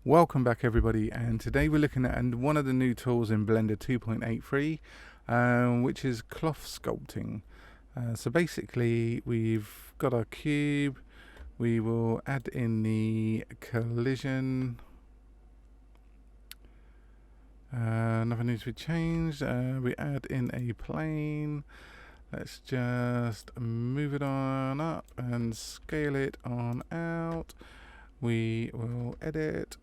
Welcome back everybody, and today we're looking at one of the new tools in Blender 2.83, which is cloth sculpting. So basically we've got our cube, we will add in the collision, nothing needs to be changed, we add in a plane, let's just move it on up and scale it on out. We will edit,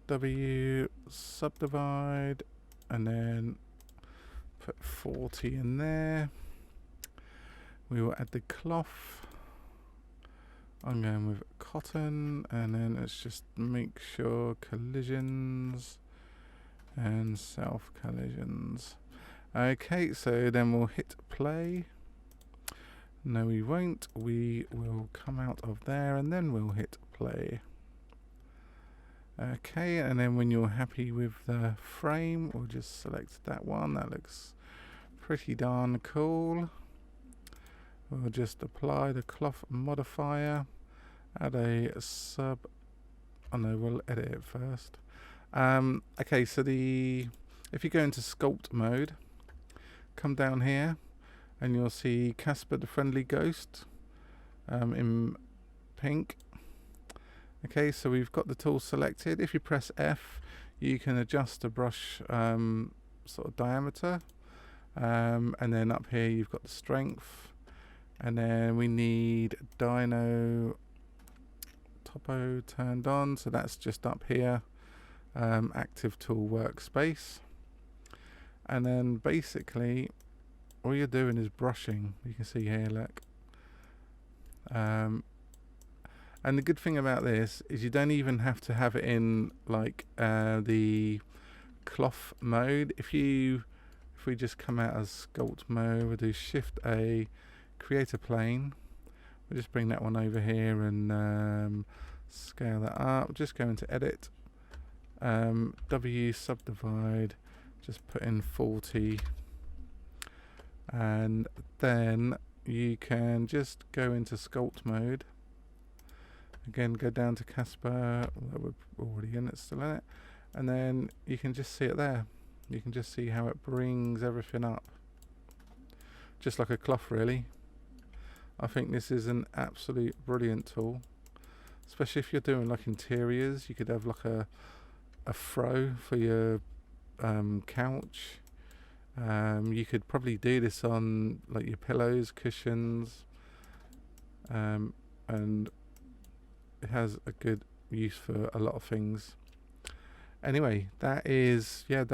W, subdivide, and then put 40 in there. We will add the cloth. I'm going with cotton, and then let's just make sure collisions and self collisions. Okay, so then we'll hit play. No, we won't. We will come out of there and then we'll hit play. Okay, and then when you're happy with the frame, we'll just select that one. That looks pretty darn cool. We'll just apply the cloth modifier, add a sub, oh no, we'll edit it first. Okay, so if you go into sculpt mode, come down here and you'll see Casper the Friendly Ghost in pink. Okay, so we've got the tool selected. If you press F, you can adjust the brush sort of diameter, and then up here you've got the strength, and then we need Dino Topo turned on, so that's just up here, active tool workspace, and then basically all you're doing is brushing. You can see here, look. And the good thing about this is you don't even have to have it in like the cloth mode. If we just come out as sculpt mode, we'll do Shift A, create a plane. We'll just bring that one over here and scale that up. Just go into edit, W, subdivide, just put in 40, and then you can just go into sculpt mode. Again, go down to Casper, we're already in it, still in it, and then you can just see it there. You can just see how it brings everything up, just like a cloth really. I think this is an absolute brilliant tool, especially if you're doing like interiors. You could have like a throw for your couch. You could probably do this on like your pillows, cushions, and it has a good use for a lot of things. Anyway, that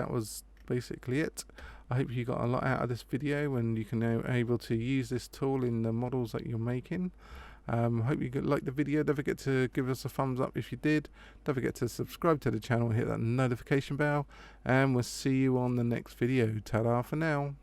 was basically it. I hope you got a lot out of this video and you can now able to use this tool in the models that you're making. Hope you liked the video. Don't forget to give us a thumbs up if you did. Don't forget to subscribe to the channel and hit that notification bell, and we'll see you on the next video. Ta-da for now.